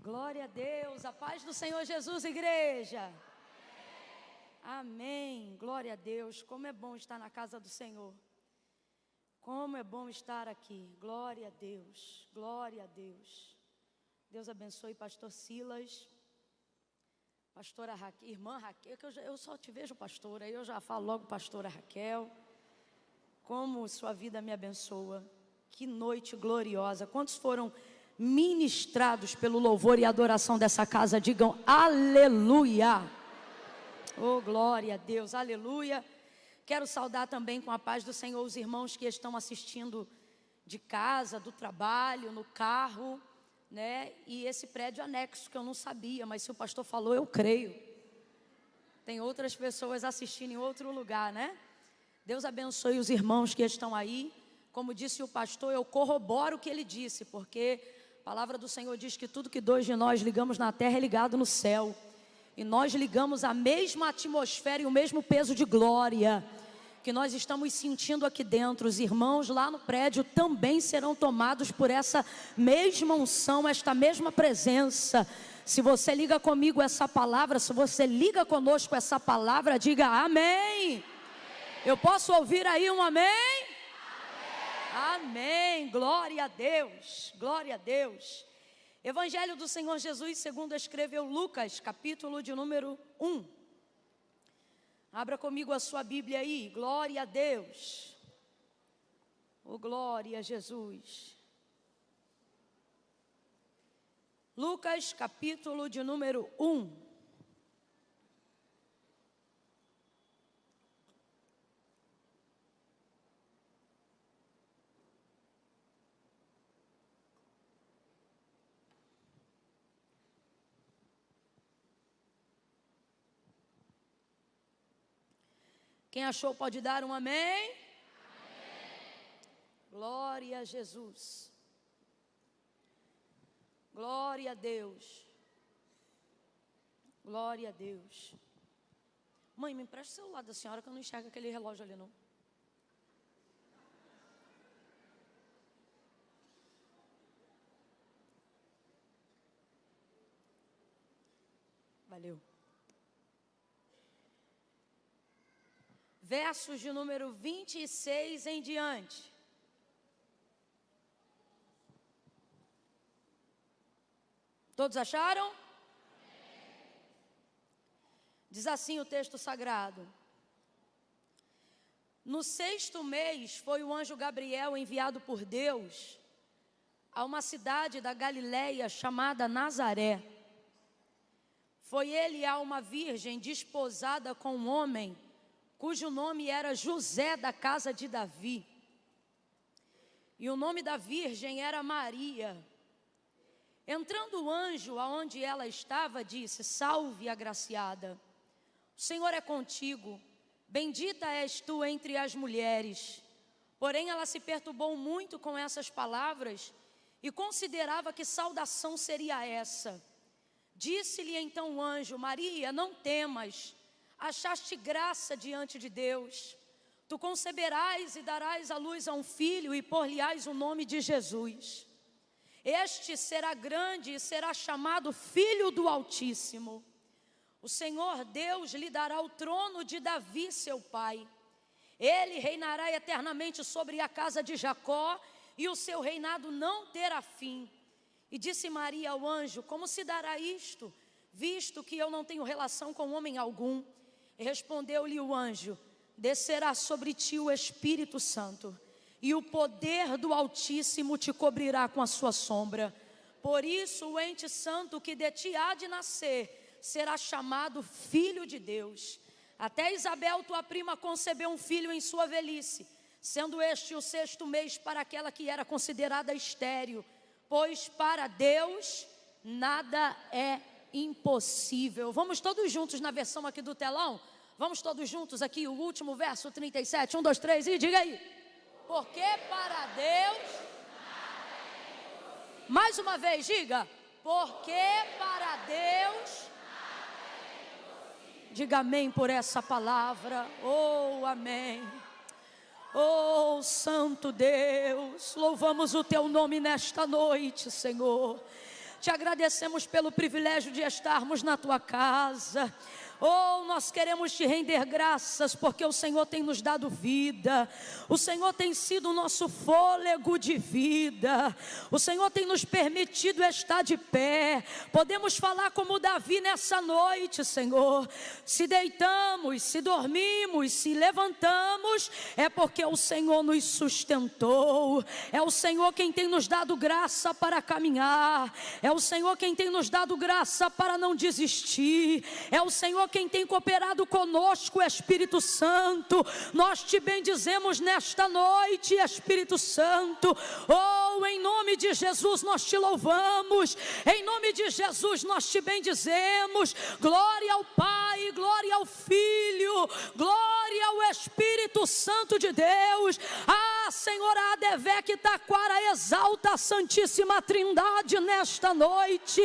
Glória a Deus, a paz do Senhor Jesus, igreja. Amém. Glória a Deus. Como é bom estar na casa do Senhor. Como é bom estar aqui. Glória a Deus. Glória a Deus. Deus abençoe pastor Silas, pastora Raquel, irmã Raquel, que eu só te vejo pastora, aí eu já falo logo pastora Raquel. Como sua vida me abençoa. Que noite gloriosa. Quantos foram ministrados pelo louvor e adoração dessa casa? Digam aleluia. Oh, glória a Deus, aleluia. Quero saudar também com a paz do Senhor os irmãos que estão assistindo de casa, do trabalho, no carro, né? E esse prédio anexo que eu não sabia, mas se o pastor falou, eu creio. Tem outras pessoas assistindo em outro lugar, né? Deus abençoe os irmãos que estão aí. Como disse o pastor, eu corroboro o que ele disse, porque a palavra do Senhor diz que tudo que dois de nós ligamos na terra é ligado no céu. E nós ligamos a mesma atmosfera e o mesmo peso de glória que nós estamos sentindo aqui dentro. Os irmãos lá no prédio também serão tomados por essa mesma unção, esta mesma presença. Se você liga comigo essa palavra, se você liga conosco essa palavra, diga amém. Eu posso ouvir aí um amém? Amém, glória a Deus, glória a Deus. Evangelho do Senhor Jesus segundo escreveu Lucas, capítulo de número 1. Abra comigo a sua Bíblia aí, glória a Deus. Oh, glória a Jesus. Lucas, capítulo de número 1. Quem achou pode dar um amém? Amém. Glória a Jesus. Glória a Deus. Glória a Deus. Mãe, me empresta o celular da senhora que eu não enxergo aquele relógio ali não. Valeu. Versos de número 26 em diante. Todos acharam? Diz assim o texto sagrado. No 6º mês foi o anjo Gabriel enviado por Deus a uma cidade da Galileia chamada Nazaré. Foi ele a uma virgem desposada com um homem cujo nome era José, da casa de Davi. E o nome da virgem era Maria. Entrando o anjo aonde ela estava, disse: salve, agraciada, o Senhor é contigo, bendita és tu entre as mulheres. Porém ela se perturbou muito com essas palavras e considerava que saudação seria essa. Disse-lhe então o anjo: Maria, não temas, achaste graça diante de Deus. Tu conceberás e darás à luz a um filho e por-lhe-ás o nome de Jesus. Este será grande e será chamado Filho do Altíssimo. O Senhor Deus lhe dará o trono de Davi, seu pai. Ele reinará eternamente sobre a casa de Jacó e o seu reinado não terá fim. E disse Maria ao anjo: como se dará isto, visto que eu não tenho relação com homem algum? E respondeu-lhe o anjo: descerá sobre ti o Espírito Santo, e o poder do Altíssimo te cobrirá com a sua sombra. Por isso o ente santo que de ti há de nascer será chamado Filho de Deus. Até Isabel, tua prima, concebeu um filho em sua velhice, sendo este o 6º mês para aquela que era considerada estéril, pois para Deus nada é impossível. Vamos todos juntos na versão aqui do telão? Vamos todos juntos aqui, o último verso 37, 1, 2, 3 e diga aí. Porque para Deus, mais uma vez diga, porque para Deus, diga amém por essa palavra. Oh, amém. Oh, Santo Deus, louvamos o teu nome nesta noite, Senhor. te agradecemos pelo privilégio de estarmos na tua casa. Oh, nós queremos te render graças, porque o Senhor tem nos dado vida, o Senhor tem sido o nosso fôlego de vida, o Senhor tem nos permitido estar de pé. Podemos falar como Davi nessa noite, Senhor: se deitamos, se dormimos, se levantamos, é porque o Senhor nos sustentou, é o Senhor quem tem nos dado graça para caminhar, é o Senhor quem tem nos dado graça para não desistir, é o Senhor quem tem cooperado conosco, Espírito Santo. Nós te bendizemos nesta noite, Espírito Santo. Oh, em nome de Jesus nós te louvamos, em nome de Jesus nós te bendizemos. Glória ao Pai, glória ao Filho, glória ao Espírito Santo de Deus. Ah, Senhor, Adevec Taquara, exalta a Santíssima Trindade nesta noite.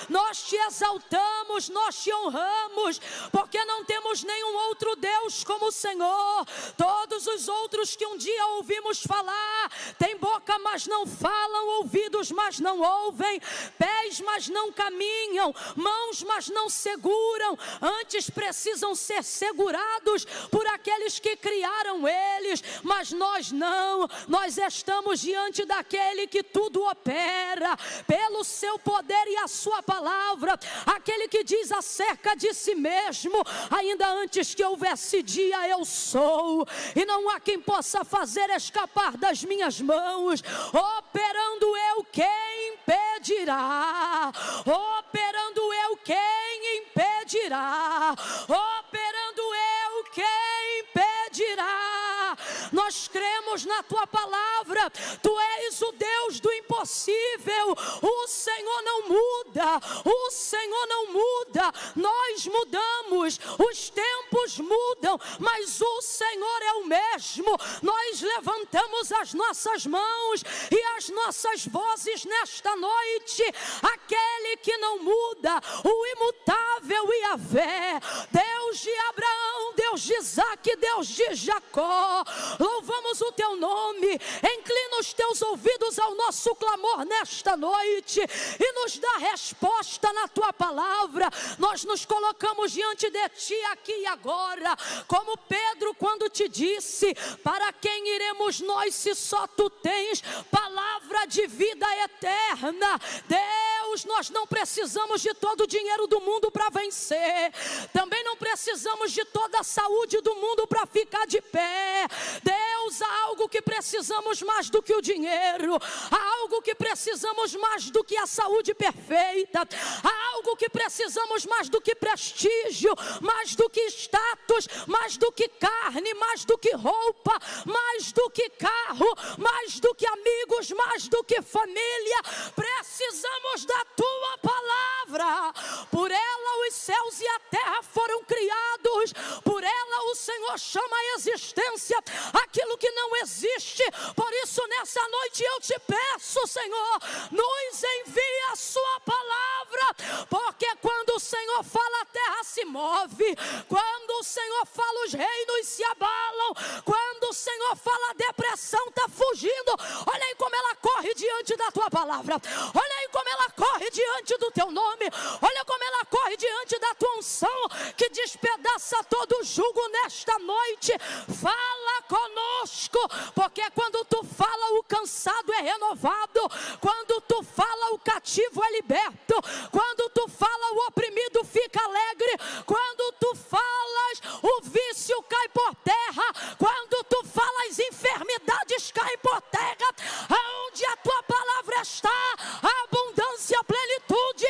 Nós te exaltamos, nós te honramos, porque não temos nenhum outro Deus como o Senhor. Todos os outros que um dia ouvimos falar, têm boca mas não falam, ouvidos mas não ouvem, pés mas não caminham, mãos mas não seguram, antes precisam ser segurados por aqueles que criaram eles, mas nós não. Nós estamos diante daquele que tudo opera pelo seu poder e a sua palavra, aquele que diz acerca de si mesmo: ainda antes que houvesse dia eu sou, e não há quem possa fazer escapar das minhas mãos. Operando eu, quem impedirá? Operando eu, quem impedirá? Operando eu, quem impedirá? Nós cremos na tua palavra, tu és o Deus do impossível. O Senhor não muda, o Senhor não muda. Nós mudamos, os tempos mudam, mas o Senhor é o mesmo. Nós levantamos as nossas mãos e as nossas vozes nesta noite, aquele que não muda, o imutável Yahvé, Deus de Abraão, Deus de Isaque, Deus de Jacó. Louvamos o teu nome. Inclina os teus ouvidos ao nosso clamor nesta noite e nos dá resposta na tua palavra. Nós nos colocamos diante de ti aqui e agora, como Pedro quando te disse: para quem iremos nós se só tu tens palavra de vida eterna? Deus, nós não precisamos de todo o dinheiro do mundo para vencer, também não precisamos de toda a saúde do mundo para ficar de pé. Deus, há algo que precisamos mais do que o dinheiro, há algo que precisamos mais do que a saúde perfeita, há algo que precisamos mais do que prestígio, mais do que status, mais do que carne, mais do que roupa, mais do que carro, mais do que amigos, mais do que família. Precisamos da tua palavra. Por ela os céus e a terra foram criados, por ela o Senhor chama a existência aquilo que não existe. Por isso nessa noite eu te peço, Senhor, nos envia a sua palavra, porque quando o Senhor fala a terra se move, quando o Senhor fala os reinos se abalam, quando o Senhor fala a depressão está fugindo. Olha aí como ela corre diante da tua palavra, olha aí como ela corre diante do teu nome, olha como ela corre diante da tua unção que despedaça todo o jugo nesta noite. Fala conosco, porque quando tu fala o cansado é renovado, quando tu fala o cativo é liberto, quando tu fala o oprimido fica alegre, quando tu falas o vício cai por terra, quando tu falas as enfermidades caem por terra. Aonde a tua palavra está, a abundância, a plenitude,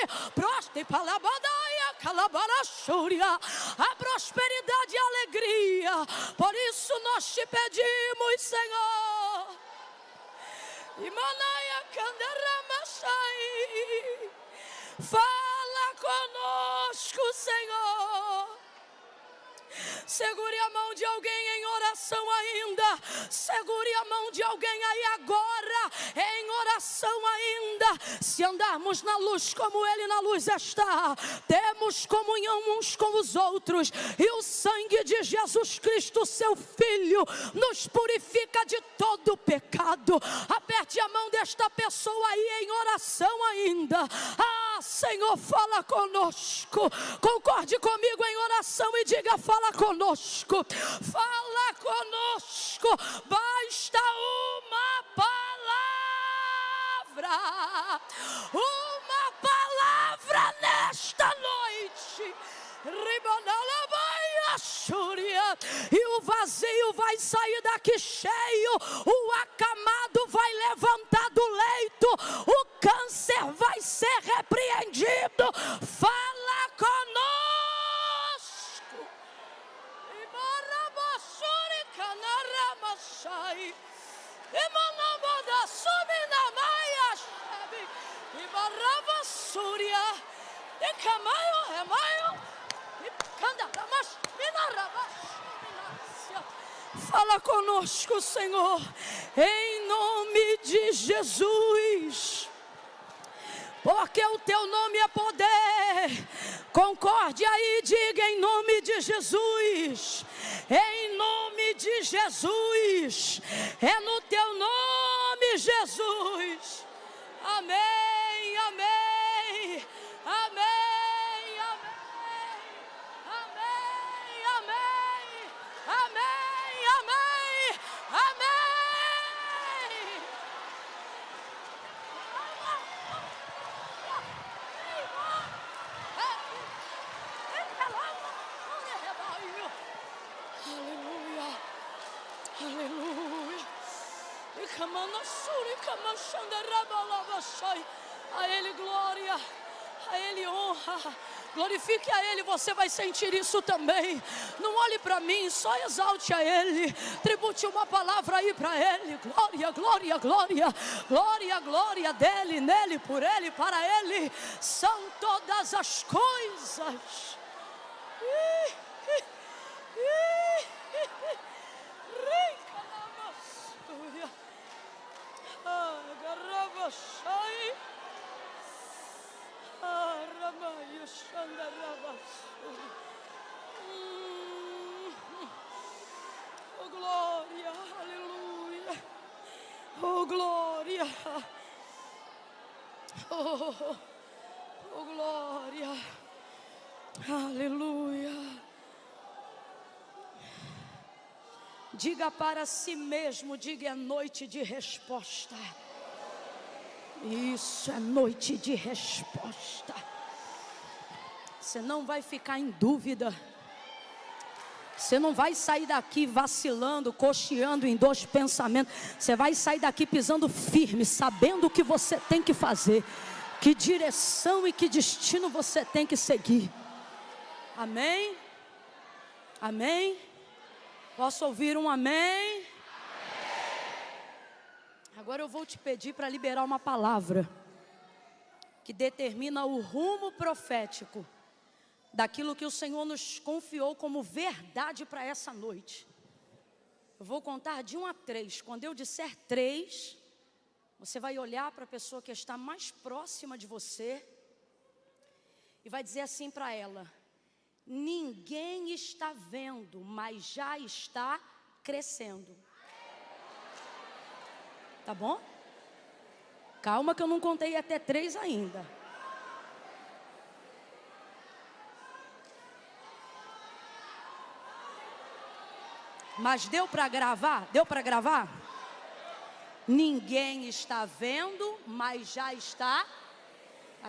a prosperidade e a alegria. Por isso nós te pedimos, Senhor, fala conosco, Senhor. Segure a mão de alguém em oração ainda. Segure a mão de alguém aí agora em oração. oração ainda, se andarmos na luz como Ele na luz está, temos comunhão uns com os outros, e o sangue de Jesus Cristo, seu Filho, nos purifica de todo pecado. Aperte a mão desta pessoa aí em oração ainda. Senhor, fala conosco. Concorde comigo em oração e diga: fala conosco. Fala conosco. Basta uma palavra nesta noite. E o vazio vai sair daqui cheio, o acamado vai levantar do leito, o câncer vai ser repreendido. Fala conosco. Fala conosco, Senhor, em nome de Jesus, porque o teu nome é poder. Concorde aí, diga: em nome de Jesus, em nome de Jesus, é no teu nome, Jesus. Amém, amém, amém. A Ele glória, a Ele honra. Glorifique a Ele, você vai sentir isso também. Não olhe para mim, só exalte a Ele. Tribute uma palavra aí para Ele. Glória, glória, glória. Glória, glória dEle, nele, por Ele, para Ele são todas as coisas. Oh glória, aleluia. Oh glória. Oh glória. Aleluia. Diga para si mesmo, diga: é noite de resposta. Isso, é noite de resposta. Você não vai ficar em dúvida. Você não vai sair daqui vacilando, cocheando em dois pensamentos. Você vai sair daqui pisando firme, sabendo o que você tem que fazer, que direção e que destino você tem que seguir. Amém? Amém? Posso ouvir um amém? Agora eu vou te pedir para liberar uma palavra que determina o rumo profético daquilo que o Senhor nos confiou como verdade para essa noite. Eu vou contar de 1 a 3. Quando eu disser 3, você vai olhar para a pessoa que está mais próxima de você e vai dizer assim para ela: ninguém está vendo, mas já está crescendo. Tá bom? Calma que eu não contei até 3 ainda. Mas deu para gravar? Deu para gravar? Ninguém está vendo, mas já está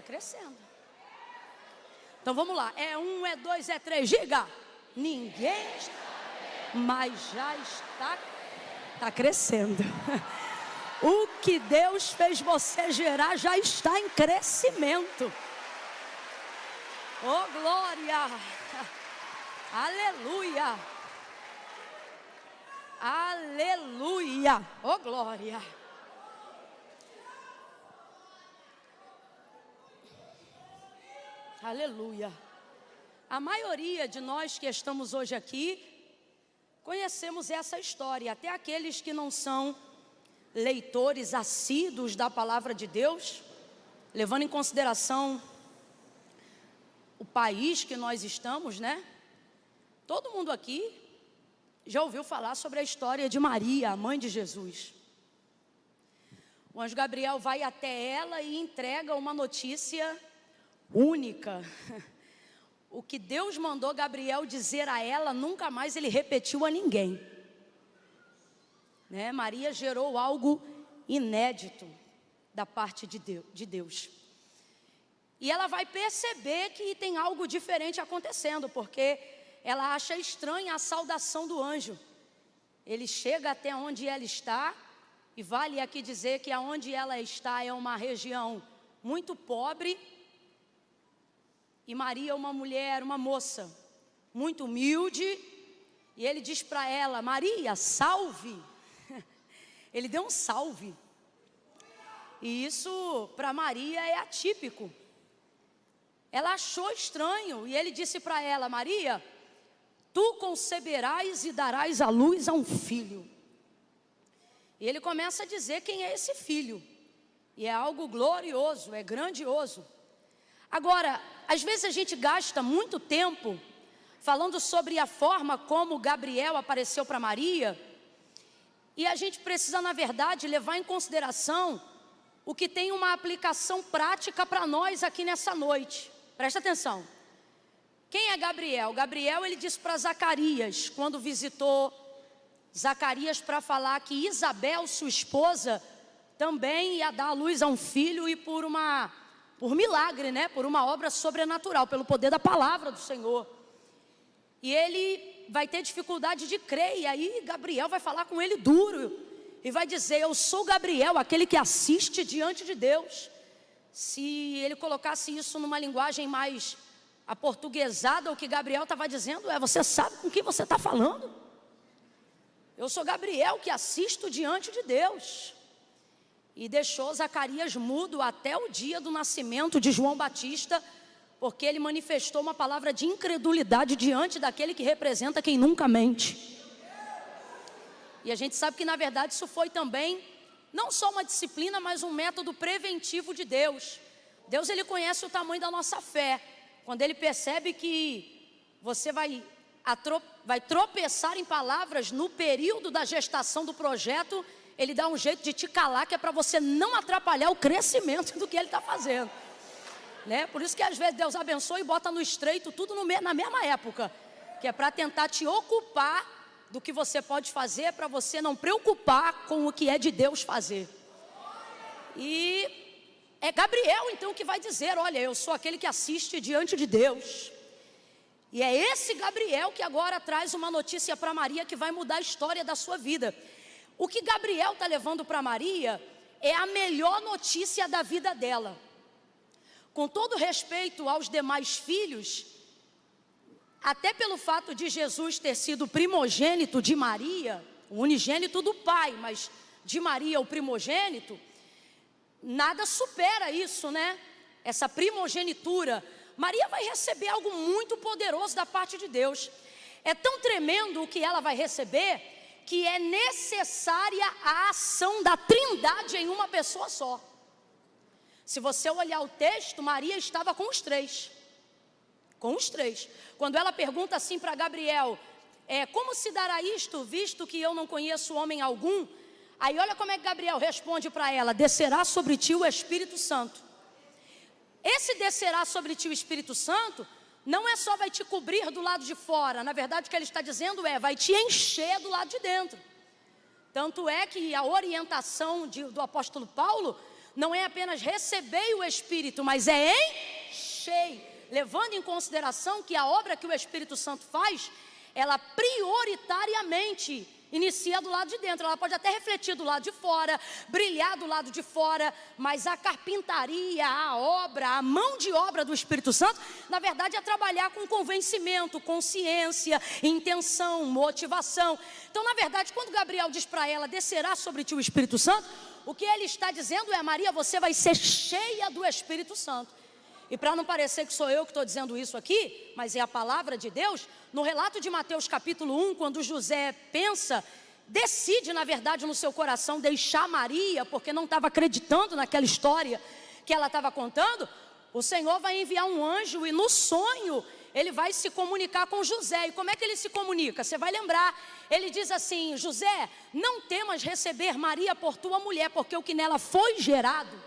crescendo. Então vamos lá. É 1, é 2, é 3. Diga. Ninguém está vendo, mas já está crescendo. O que Deus fez você gerar já está em crescimento. Oh glória. Aleluia. Aleluia. Oh glória. Aleluia. A maioria de nós que estamos hoje aqui conhecemos essa história, até aqueles que não são leitores assíduos da palavra de Deus, levando em consideração o país que nós estamos, né? Todo mundo aqui já ouviu falar sobre a história de Maria, a mãe de Jesus. O anjo Gabriel vai até ela e entrega uma notícia única. O que Deus mandou Gabriel dizer a ela, nunca mais ele repetiu a ninguém. Né? Maria gerou algo inédito da parte de Deus. E ela vai perceber que tem algo diferente acontecendo, porque ela acha estranha a saudação do anjo. Ele chega até onde ela está, e vale aqui dizer que aonde ela está é uma região muito pobre, e Maria é uma mulher, uma moça, muito humilde, e ele diz para ela: Maria, salve. Ele deu um salve, e isso para Maria é atípico. Ela achou estranho, e ele disse para ela: Maria, tu conceberás e darás à luz a um filho. E ele começa a dizer quem é esse filho, e é algo glorioso, é grandioso. Agora, às vezes a gente gasta muito tempo falando sobre a forma como Gabriel apareceu para Maria, e a gente precisa, na verdade, levar em consideração o que tem uma aplicação prática para nós aqui nessa noite. Presta atenção. Quem é Gabriel? Gabriel, ele disse para Zacarias, quando visitou Zacarias para falar que Isabel, sua esposa, também ia dar à luz a um filho, e por milagre, né? Por uma obra sobrenatural, pelo poder da palavra do Senhor. E ele vai ter dificuldade de crer, e aí Gabriel vai falar com ele duro, e vai dizer: eu sou Gabriel, aquele que assiste diante de Deus. Se ele colocasse isso numa linguagem mais aportuguesada, o que Gabriel estava dizendo é: você sabe com quem você está falando? Eu sou Gabriel que assisto diante de Deus. E deixou Zacarias mudo até o dia do nascimento de João Batista, porque ele manifestou uma palavra de incredulidade diante daquele que representa quem nunca mente. E a gente sabe que, na verdade, isso foi também não só uma disciplina, mas um método preventivo de Deus. Deus, ele conhece o tamanho da nossa fé. Quando ele percebe que você vai tropeçar em palavras no período da gestação do projeto, ele dá um jeito de te calar, que é para você não atrapalhar o crescimento do que ele está fazendo, né? Por isso que às vezes Deus abençoa e bota no estreito tudo na mesma época, que é para tentar te ocupar do que você pode fazer, para você não preocupar com o que é de Deus fazer. E é Gabriel então que vai dizer: olha, eu sou aquele que assiste diante de Deus. E é esse Gabriel que agora traz uma notícia para Maria que vai mudar a história da sua vida. O que Gabriel está levando para Maria é a melhor notícia da vida dela. Com todo respeito aos demais filhos, até pelo fato de Jesus ter sido primogênito de Maria, o unigênito do Pai, mas de Maria o primogênito, nada supera isso, né? Essa primogenitura. Maria vai receber algo muito poderoso da parte de Deus. É tão tremendo o que ela vai receber, que é necessária a ação da Trindade em uma pessoa só. Se você olhar o texto, Maria estava com os três. Com os três. Quando ela pergunta assim para Gabriel: como se dará isto, visto que eu não conheço homem algum? Aí olha como é que Gabriel responde para ela: descerá sobre ti o Espírito Santo. Esse descerá sobre ti o Espírito Santo não é só vai te cobrir do lado de fora. Na verdade, o que ele está dizendo é: vai te encher do lado de dentro. Tanto é que a orientação do apóstolo Paulo não é apenas receber o Espírito, mas é encher, levando em consideração que a obra que o Espírito Santo faz, ela prioritariamente inicia do lado de dentro. Ela pode até refletir do lado de fora, brilhar do lado de fora, mas a carpintaria, a obra, a mão de obra do Espírito Santo, na verdade é trabalhar com convencimento, consciência, intenção, motivação. Então, na verdade, quando Gabriel diz para ela: descerá sobre ti o Espírito Santo, o que ele está dizendo é: Maria, você vai ser cheia do Espírito Santo. E para não parecer que sou eu que estou dizendo isso aqui, mas é a palavra de Deus, no relato de Mateus capítulo 1, quando José pensa decide, na verdade, no seu coração deixar Maria, porque não estava acreditando naquela história que ela estava contando, o Senhor vai enviar um anjo e no sonho ele vai se comunicar com José. E como é que ele se comunica? Você vai lembrar, ele diz assim: José, não temas receber Maria por tua mulher, porque o que nela foi gerado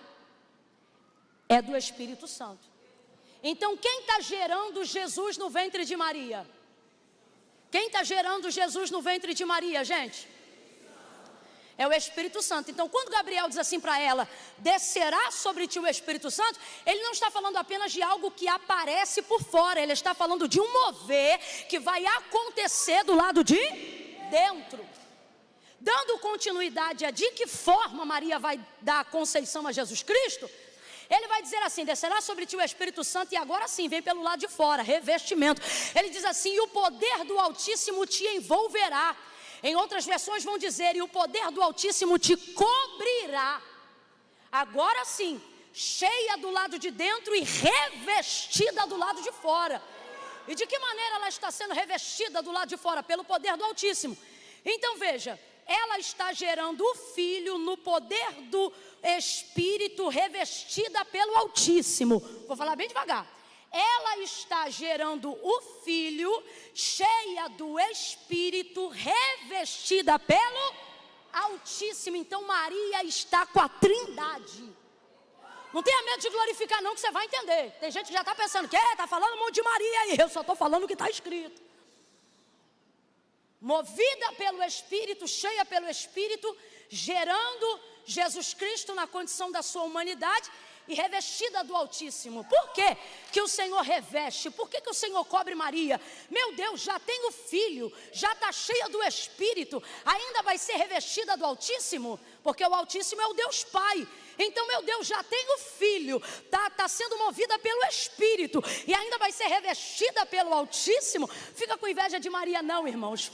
é do Espírito Santo. Então quem está gerando Jesus no ventre de Maria? Quem está gerando Jesus no ventre de Maria, gente? É o Espírito Santo. Então quando Gabriel diz assim para ela: descerá sobre ti o Espírito Santo, ele não está falando apenas de algo que aparece por fora, ele está falando de um mover que vai acontecer do lado de dentro. Dando continuidade a de que forma Maria vai dar a conceição a Jesus Cristo, ele vai dizer assim: descerá sobre ti o Espírito Santo, e agora sim vem pelo lado de fora, revestimento. Ele diz assim: e o poder do Altíssimo te envolverá. Em outras versões vão dizer: e o poder do Altíssimo te cobrirá. Agora sim, cheia do lado de dentro e revestida do lado de fora. E de que maneira ela está sendo revestida do lado de fora? Pelo poder do Altíssimo. Então veja, ela está gerando o Filho no poder do Espírito, revestida pelo Altíssimo. Vou falar bem devagar. Ela está gerando o Filho, cheia do Espírito, revestida pelo Altíssimo. Então Maria está com a Trindade. Não tenha medo de glorificar não, que você vai entender. Tem gente que já está pensando que está falando um monte de Maria aí. Eu só estou falando o que está escrito. Movida pelo Espírito, cheia pelo Espírito, gerando Jesus Cristo na condição da sua humanidade e revestida do Altíssimo. Por quê que o Senhor reveste? Por que o Senhor cobre Maria? Meu Deus, já tem o Filho, já está cheia do Espírito, ainda vai ser revestida do Altíssimo? Porque o Altíssimo é o Deus Pai. Então, meu Deus, já tem o Filho, está sendo movida pelo Espírito e ainda vai ser revestida pelo Altíssimo. Fica com inveja de Maria não, irmãos.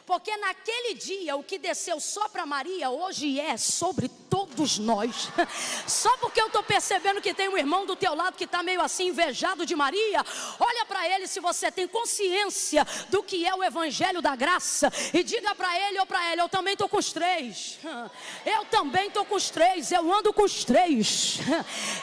Porque naquele dia o que desceu só para Maria, hoje é sobre todos nós. Só porque eu estou percebendo que tem um irmão do teu lado que está meio assim invejado de Maria, olha para ele se você tem consciência do que é o Evangelho da Graça e diga para ele ou para ela: eu também estou com os três. Eu também estou com os três, eu ando com os três,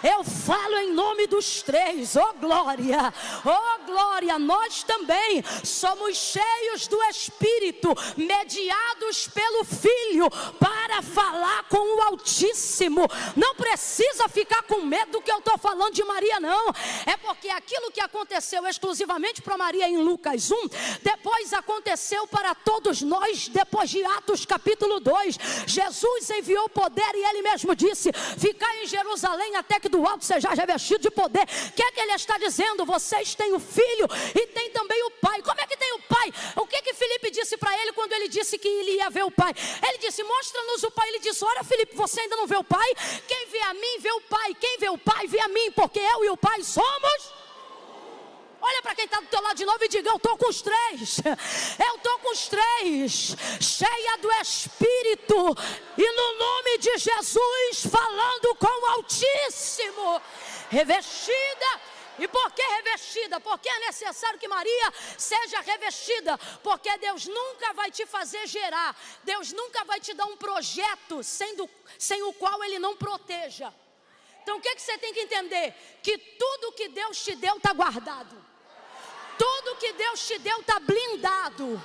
eu falo em nome dos três. Oh glória, oh glória. Nós também somos cheios do Espírito, mediados pelo Filho, para falar com o Altíssimo. Não precisa ficar com medo do que eu estou falando de Maria não, é porque aquilo que aconteceu exclusivamente para Maria em Lucas 1, depois aconteceu para todos nós, depois de Atos capítulo 2, Jesus enviou poder e ele mesmo disse: ficai em Jerusalém até que do alto seja revestido de poder. O que é que ele está dizendo? Vocês têm o Filho e tem também o Pai. Como é que tem o Pai? O que que Filipe disse para ele quando ele disse que ele ia ver o Pai? Ele disse: mostra-nos o Pai. Ele disse: olha Filipe, você ainda não vê o Pai? Quem vê a mim vê o Pai. Quem vê o Pai vê a mim, porque eu e o Pai somos... Olha para quem está do teu lado de novo e diga: eu estou com os três. Eu estou com os três, cheia do Espírito e no nome de Jesus, falando com o Altíssimo, revestida. E por que revestida? Porque é necessário que Maria seja revestida, porque Deus nunca vai te fazer gerar, Deus nunca vai te dar um projeto sem o qual Ele não proteja. Então o que você tem que entender? Que tudo que Deus te deu está guardado. Tudo que Deus te deu está blindado.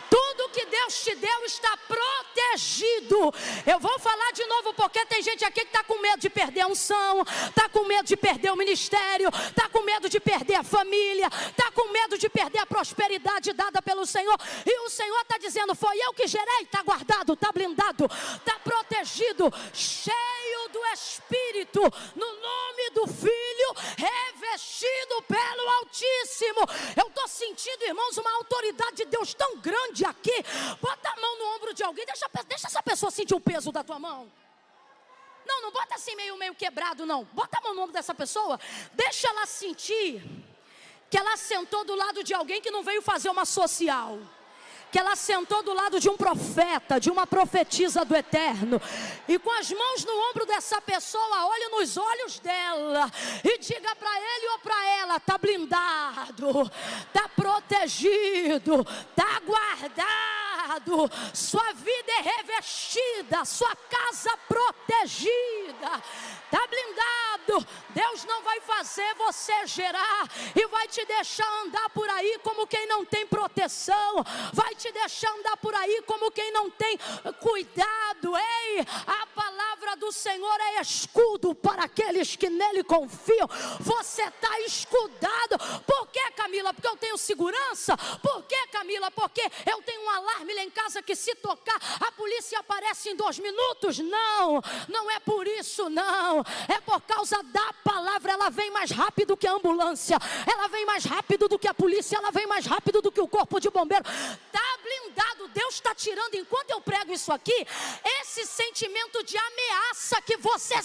Tudo que Deus te deu está protegido. Eu vou falar de novo, porque tem gente aqui que está com medo de perder a unção, está com medo de perder o ministério, está com medo de perder a família, está com medo de perder a prosperidade dada pelo Senhor. E o Senhor está dizendo: foi eu que gerei, está guardado, está blindado, está protegido, cheio do Espírito, no nome do Filho, revestido pelo Altíssimo. Eu estou sentindo, irmãos, uma autoridade de Deus tão grande aqui. Bota a mão no ombro de alguém, deixa essa pessoa sentir o peso da tua mão. Não bota assim meio quebrado não. Bota a mão no ombro dessa pessoa, deixa ela sentir que ela sentou do lado de alguém que não veio fazer uma social, que ela sentou do lado de um profeta, de uma profetisa do Eterno. E com as mãos no ombro dessa pessoa, olhe nos olhos dela e diga para ele ou para ela: está blindado, está protegido, está guardado. blindado, sua vida é revestida, sua casa protegida, está blindado. Deus não vai fazer você gerar e vai te deixar andar por aí como quem não tem proteção, vai te deixar andar por aí como quem não tem cuidado. Ei, a palavra do Senhor é escudo para aqueles que nele confiam. Você está escudado. Por que, Camila? Porque eu tenho segurança. Por que, Camila? Porque eu tenho um alarme lá em casa que se tocar, a polícia aparece em 2 minutos. Não, não é por isso não. É por causa da palavra. Ela vem mais rápido que a ambulância, ela vem mais rápido do que a polícia, ela vem mais rápido do que o corpo de bombeiro. Está blindado. Deus está tirando, enquanto eu prego isso aqui, esse sentimento de ameaça que você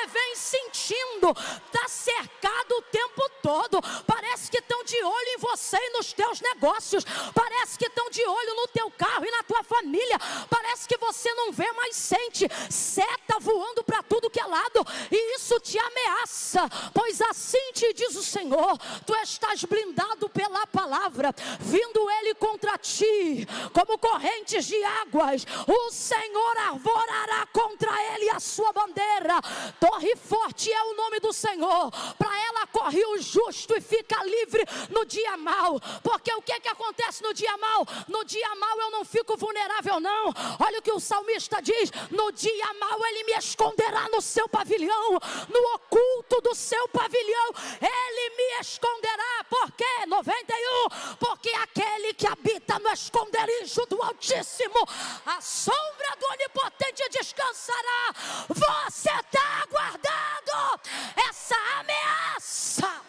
vem sentindo. Está cercado o tempo todo. Parece que estão de olho em você e nos teus negócios, parece que estão de olho no teu carro e na tua família. Parece que você não vê, mas sente seta voando para tudo que é lado, e isso te ameaça. Pois assim te diz o Senhor: tu estás blindado pela palavra, vindo ele contra ti como correntes de águas, o Senhor arvorará contra ele a sua bandeira. Torre forte é o nome do Senhor, para ela corre o justo e fica livre no dia mau. Porque o que acontece no dia mau? No dia mau eu não fico vulnerável não. Olha o que o salmista diz: no dia mau ele me esconderá no seu pavilhão, no oculto do seu pavilhão ele me esconderá. Por quê? 91, porque aquele que habita no esconderijo do Altíssimo, a sombra do Onipotente descansará. Você está aguardando essa ameaça?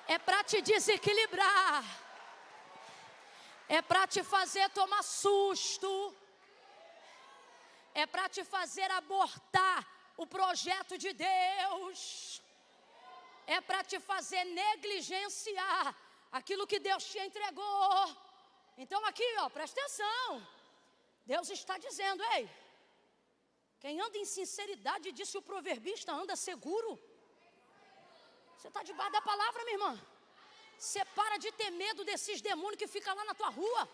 É para te desequilibrar, é para te fazer tomar susto, é para te fazer abortar o projeto de Deus, é para te fazer negligenciar aquilo que Deus te entregou. Então aqui, ó, presta atenção. Deus está dizendo: ei, quem anda em sinceridade, disse o proverbista, anda seguro. Você está debaixo da palavra, minha irmã. Você para de ter medo desses demônios que ficam lá na tua rua.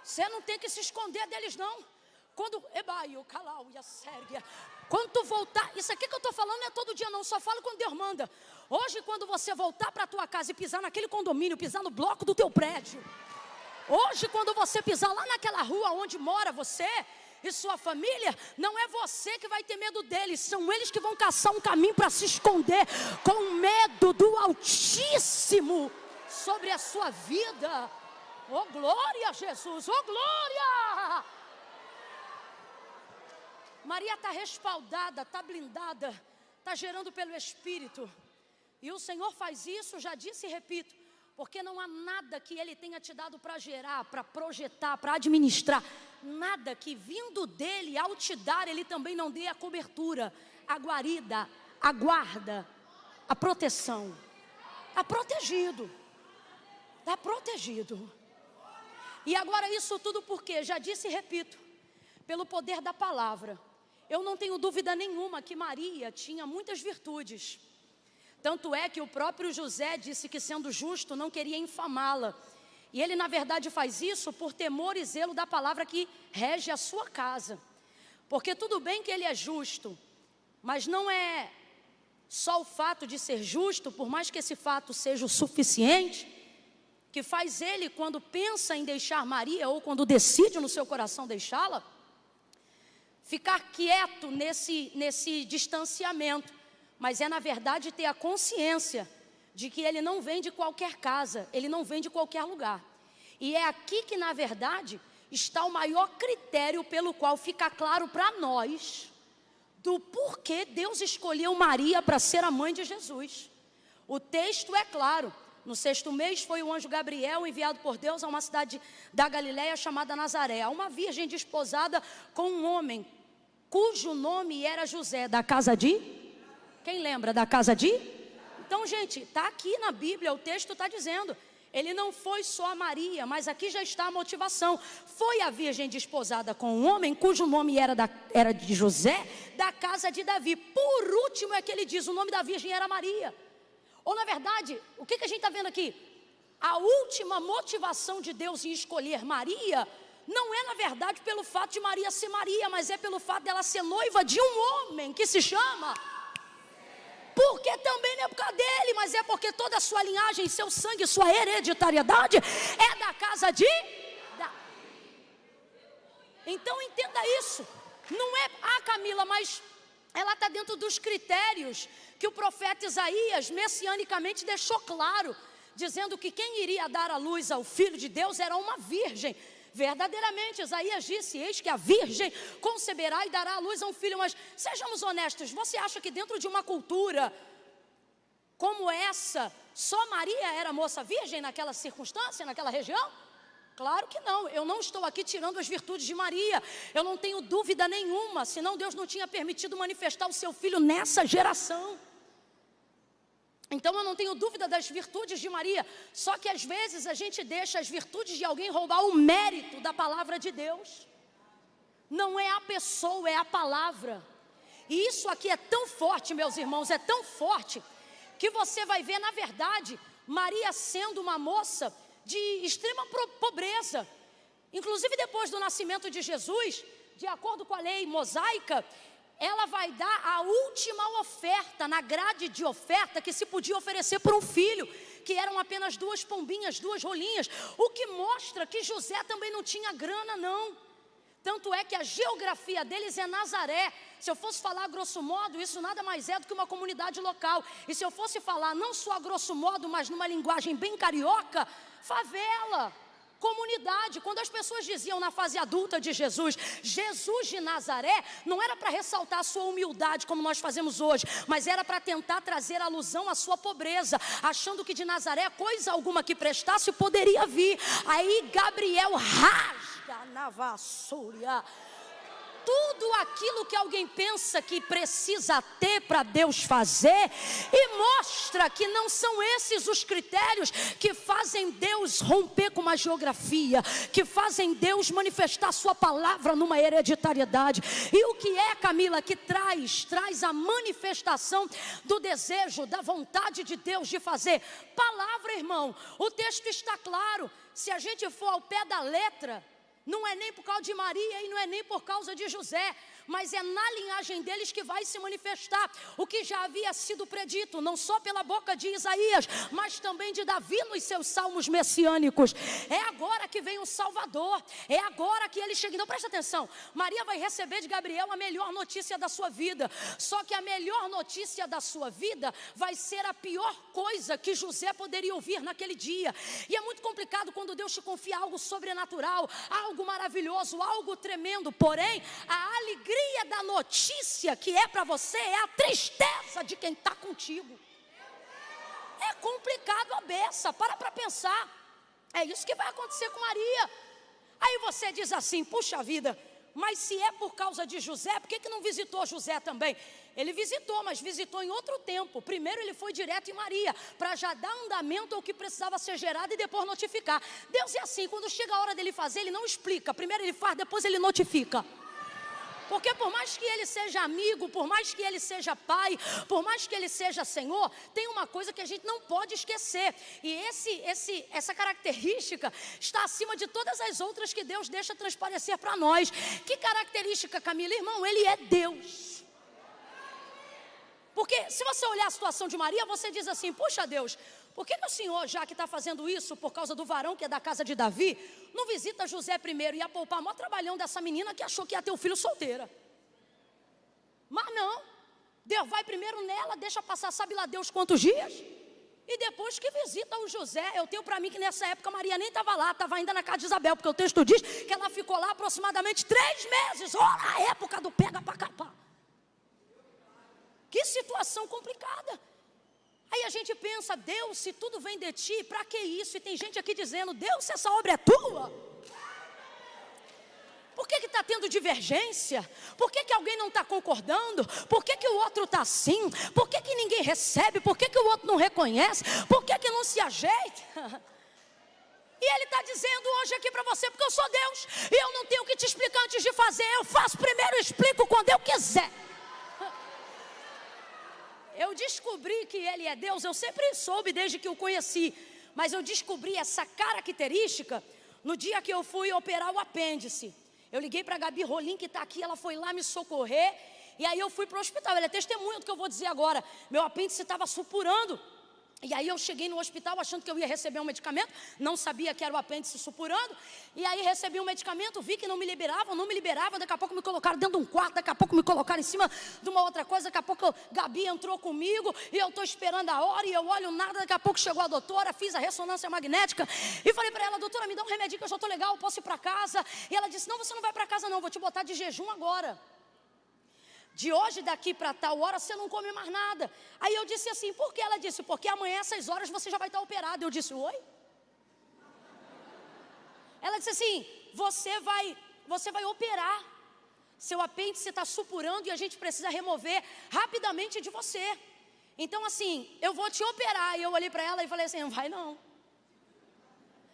Você não tem que se esconder deles não. Quando quando tu voltar, isso aqui que eu estou falando não é todo dia não, só falo quando Deus manda. Hoje, quando você voltar para a tua casa e pisar naquele condomínio, pisar no bloco do teu prédio, hoje, quando você pisar lá naquela rua onde mora você e sua família, não é você que vai ter medo deles, são eles que vão caçar um caminho para se esconder, com medo do Altíssimo sobre a sua vida. Oh glória a Jesus, oh glória! Maria está respaldada, está blindada, está gerando pelo Espírito. E o Senhor faz isso, já disse e repito, porque não há nada que Ele tenha te dado para gerar, para projetar, para administrar, nada que vindo dEle, ao te dar, Ele também não dê a cobertura, a guarida, a guarda, a proteção. Está protegido, está protegido. E agora isso tudo porque, já disse e repito, pelo poder da palavra. Eu não tenho dúvida nenhuma que Maria tinha muitas virtudes. Tanto é que o próprio José disse que, sendo justo, não queria infamá-la. E ele, na verdade, faz isso por temor e zelo da palavra que rege a sua casa. Porque tudo bem que ele é justo, mas não é só o fato de ser justo, por mais que esse fato seja o suficiente, que faz ele, quando pensa em deixar Maria, ou quando decide no seu coração deixá-la, ficar quieto nesse distanciamento. Mas é, na verdade, ter a consciência de que ele não vem de qualquer casa, ele não vem de qualquer lugar. E é aqui que, na verdade, está o maior critério pelo qual fica claro para nós do porquê Deus escolheu Maria para ser a mãe de Jesus. O texto é claro. No 6º mês foi o anjo Gabriel enviado por Deus a uma cidade da Galileia chamada Nazaré, a uma virgem desposada com um homem cujo nome era José, da casa de... Quem lembra da casa de? Então, gente, está aqui na Bíblia, o texto está dizendo, ele não foi só a Maria, mas aqui já está a motivação. Foi a virgem desposada com um homem cujo nome era de José, da casa de Davi. Por último é que ele diz, o nome da virgem era Maria. Ou na verdade, o que a gente está vendo aqui? A última motivação de Deus em escolher Maria não é na verdade pelo fato de Maria ser Maria, mas é pelo fato dela ser noiva de um homem que se chama... Porque também não é por causa dele, mas é porque toda a sua linhagem, seu sangue, sua hereditariedade é da casa de... Então entenda isso. Não é Camila, mas ela está dentro dos critérios que o profeta Isaías messianicamente deixou claro, dizendo que quem iria dar à luz ao Filho de Deus era uma virgem. Verdadeiramente, Isaías disse: eis que a virgem conceberá e dará à luz a um filho. Mas sejamos honestos, você acha que dentro de uma cultura como essa, só Maria era moça virgem naquela circunstância, naquela região? Claro que não. Eu não estou aqui tirando as virtudes de Maria. Eu não tenho dúvida nenhuma, senão Deus não tinha permitido manifestar o seu filho nessa geração. Então eu não tenho dúvida das virtudes de Maria. Só que às vezes a gente deixa as virtudes de alguém roubar o mérito da palavra de Deus. Não é a pessoa, é a palavra. E isso aqui é tão forte, meus irmãos, é tão forte, que você vai ver, na verdade, Maria sendo uma moça de extrema pobreza. Inclusive depois do nascimento de Jesus, de acordo com a lei mosaica, ela vai dar a última oferta, na grade de oferta que se podia oferecer por um filho, que eram apenas 2 pombinhas, 2 rolinhas, o que mostra que José também não tinha grana não. Tanto é que a geografia deles é Nazaré. Se eu fosse falar a grosso modo, isso nada mais é do que uma comunidade local. E se eu fosse falar não só a grosso modo, mas numa linguagem bem carioca, favela, comunidade. Quando as pessoas diziam na fase adulta de Jesus, Jesus de Nazaré, não era para ressaltar a sua humildade como nós fazemos hoje, mas era para tentar trazer alusão à sua pobreza, achando que de Nazaré coisa alguma que prestasse poderia vir. Aí Gabriel rasga na vassoura tudo aquilo que alguém pensa que precisa ter para Deus fazer, e mostra que não são esses os critérios que fazem Deus romper com uma geografia, que fazem Deus manifestar sua palavra numa hereditariedade. E o que é, Camila, que traz a manifestação do desejo, da vontade de Deus de fazer? Palavra, irmão. O texto está claro. Se a gente for ao pé da letra, não é nem por causa de Maria e não é nem por causa de José, mas é na linhagem deles que vai se manifestar o que já havia sido predito, não só pela boca de Isaías, mas também de Davi nos seus salmos messiânicos. É agora que vem o Salvador, é agora que ele chega. Então presta atenção, Maria vai receber de Gabriel a melhor notícia da sua vida, só que a melhor notícia da sua vida vai ser a pior coisa que José poderia ouvir naquele dia. E é muito complicado quando Deus te confia algo sobrenatural, algo maravilhoso, algo tremendo, porém a alegria da notícia que é para você é a tristeza de quem está contigo. É complicado a beça, para pensar. É isso que vai acontecer com Maria. Aí você diz assim: puxa vida, mas se é por causa de José, por que não visitou José também? Ele visitou, mas visitou em outro tempo. Primeiro ele foi direto em Maria, para já dar andamento ao que precisava ser gerado e depois notificar. Deus é assim, quando chega a hora dele fazer, ele não explica. Primeiro ele faz, depois ele notifica. Porque por mais que ele seja amigo, por mais que ele seja pai, por mais que ele seja Senhor, tem uma coisa que a gente não pode esquecer. E essa característica está acima de todas as outras que Deus deixa transparecer para nós. Que característica, Camila? Irmão, ele é Deus. Porque se você olhar a situação de Maria, você diz assim: puxa Deus, por que o Senhor, já que está fazendo isso por causa do varão que é da casa de Davi, não visita José primeiro e ia poupar o maior trabalhão dessa menina que achou que ia ter um filho solteira? Mas não, Deus vai primeiro nela, deixa passar sabe lá Deus quantos dias, e depois que visita o José. Eu tenho para mim que nessa época Maria nem estava lá, estava ainda na casa de Isabel, porque o texto diz que ela ficou lá aproximadamente 3 meses, olha a época do pega para capar. Que situação complicada. Aí a gente pensa: Deus, se tudo vem de ti, para que isso? E tem gente aqui dizendo: Deus, se essa obra é tua, por que está tendo divergência? Por que alguém não está concordando? Por que o outro está assim? Por que ninguém recebe? Por que o outro não reconhece? Por que não se ajeita? E ele está dizendo hoje aqui para você: porque eu sou Deus, e eu não tenho que te explicar antes de fazer. Eu faço primeiro, explico quando eu quiser. eu descobri que Ele é Deus, eu sempre soube desde que o conheci, mas eu descobri essa característica no dia que eu fui operar o apêndice. Eu liguei para a Gabi Rolim, que está aqui, ela foi lá me socorrer, e aí eu fui para o hospital. Ela é testemunha do que eu vou dizer agora. Meu apêndice estava supurando, e aí eu cheguei no hospital achando que eu ia receber um medicamento, não sabia que era o apêndice supurando, e aí recebi um medicamento, vi que não me liberavam, daqui a pouco me colocaram dentro de um quarto, daqui a pouco me colocaram em cima de uma outra coisa, daqui a pouco Gabi entrou comigo, e eu estou esperando a hora, e eu olho nada, daqui a pouco chegou a doutora, fiz a ressonância magnética, e falei para ela, doutora, me dá um remedinho que eu já estou legal, eu posso ir para casa, e ela disse, não, você não vai para casa não, vou te botar de jejum agora. De hoje daqui para tal hora você não come mais nada. Aí eu disse assim, por que? Ela disse, porque amanhã essas horas você já vai estar operado. Eu disse, oi? Ela disse assim, você vai operar. Seu apêndice está supurando e a gente precisa remover rapidamente de você. Então assim, eu vou te operar. E eu olhei para ela e falei assim, não vai não.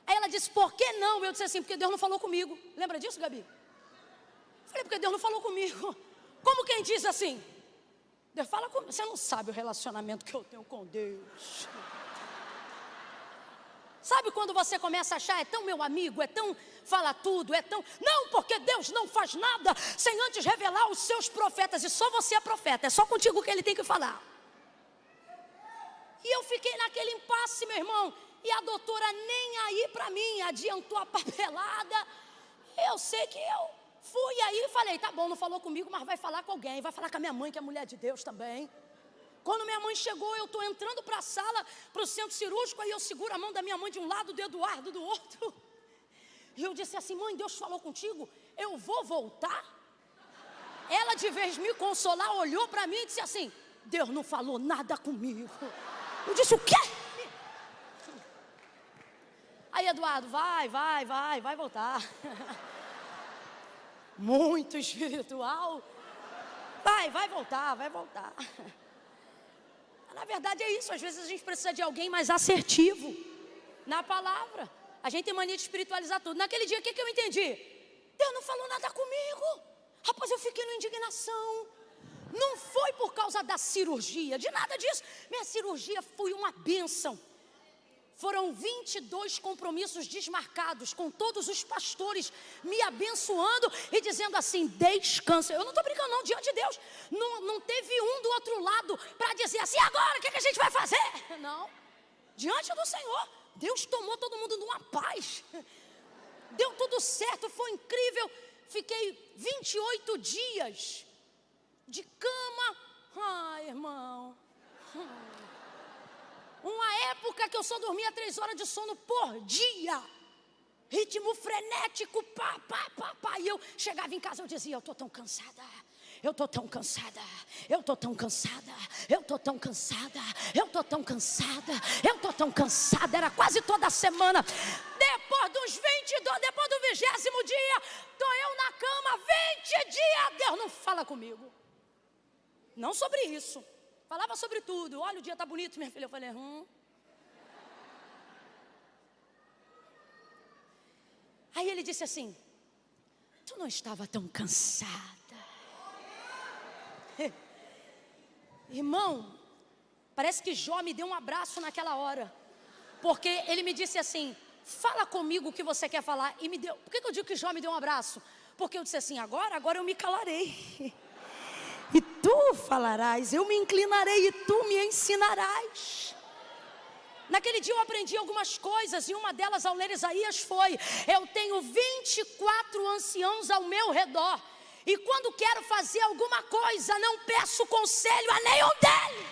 Aí ela disse, por que não? Eu disse assim, porque Deus não falou comigo. Lembra disso, Gabi? Eu falei, porque Deus não falou comigo. Como quem diz assim, Deus fala comigo, você não sabe o relacionamento que eu tenho com Deus. Sabe quando você começa a achar, é tão meu amigo, é tão fala tudo, é tão... Não, porque Deus não faz nada sem antes revelar os seus profetas, e só você é profeta, é só contigo que Ele tem que falar. E eu fiquei naquele impasse, meu irmão, e a doutora nem aí para mim, adiantou a papelada. Eu sei que eu fui aí e falei, tá bom, não falou comigo, mas vai falar com alguém, vai falar com a minha mãe, que é mulher de Deus também. Quando minha mãe chegou, eu estou entrando para a sala, para o centro cirúrgico, aí eu seguro a mão da minha mãe de um lado, do Eduardo do outro. E eu disse assim, mãe, Deus falou contigo? Eu vou voltar? Ela, de vez de me consolar, olhou para mim e disse assim, Deus não falou nada comigo. Eu disse, o quê? Aí Eduardo, vai voltar. Muito espiritual. Vai voltar. Na verdade é isso, às vezes a gente precisa de alguém mais assertivo na palavra. A gente tem mania de espiritualizar tudo. Naquele dia, o que eu entendi? Deus não falou nada comigo. Rapaz, eu fiquei na indignação. Não foi por causa da cirurgia, de nada disso. Minha cirurgia foi uma bênção. Foram 22 compromissos desmarcados, com todos os pastores me abençoando e dizendo assim, descansa. Eu não estou brincando não, diante de Deus. Não teve um do outro lado para dizer assim, agora o que a gente vai fazer? Não, diante do Senhor, Deus tomou todo mundo numa paz. Deu tudo certo, foi incrível. Fiquei 28 dias de cama. Ai, irmão. Uma época que eu só dormia 3 horas de sono por dia. Ritmo frenético, pá. E eu chegava em casa, eu dizia, eu estou tão cansada. Era quase toda semana. Depois do 20º dia, estou eu na cama, 20 dias. Deus não fala comigo. Não sobre isso. Falava sobre tudo. Olha, o dia está bonito, minha filha. Eu falei, Aí ele disse assim, tu não estava tão cansada? Irmão, parece que Jó me deu um abraço naquela hora. Porque ele me disse assim, fala comigo o que você quer falar. E me deu. Por que eu digo que Jó me deu um abraço? Porque eu disse assim, agora eu me calarei. E tu falarás, eu me inclinarei e tu me ensinarás. Naquele dia eu aprendi algumas coisas, e uma delas ao ler Isaías foi, eu tenho 24 anciãos ao meu redor, e quando quero fazer alguma coisa, não peço conselho a nenhum deles.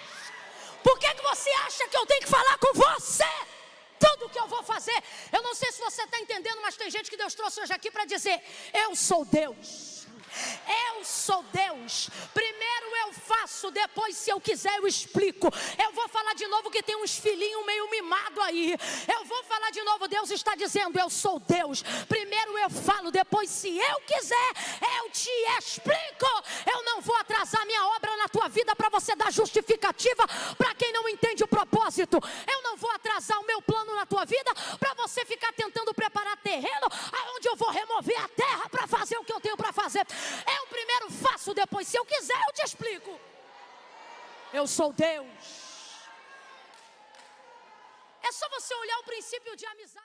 Por que você acha que eu tenho que falar com você? Tudo que eu vou fazer, eu não sei se você está entendendo, mas tem gente que Deus trouxe hoje aqui para dizer, eu sou Deus. Eu sou Deus. Primeiro eu faço, depois se eu quiser eu explico. Eu vou falar de novo que tem uns filhinhos meio mimado aí. Eu vou falar de novo, Deus está dizendo, eu sou Deus. Primeiro eu falo, depois se eu quiser eu te explico. Eu não vou atrasar minha obra na tua vida para você dar justificativa para quem não entende o propósito. Eu não vou atrasar o meu plano na tua vida para você ficar tentando preparar terreno aonde eu vou remover a terra para fazer o que eu tenho para fazer. Eu primeiro faço, depois se eu quiser eu te explico. Eu sou Deus. É só você olhar o princípio de amizade.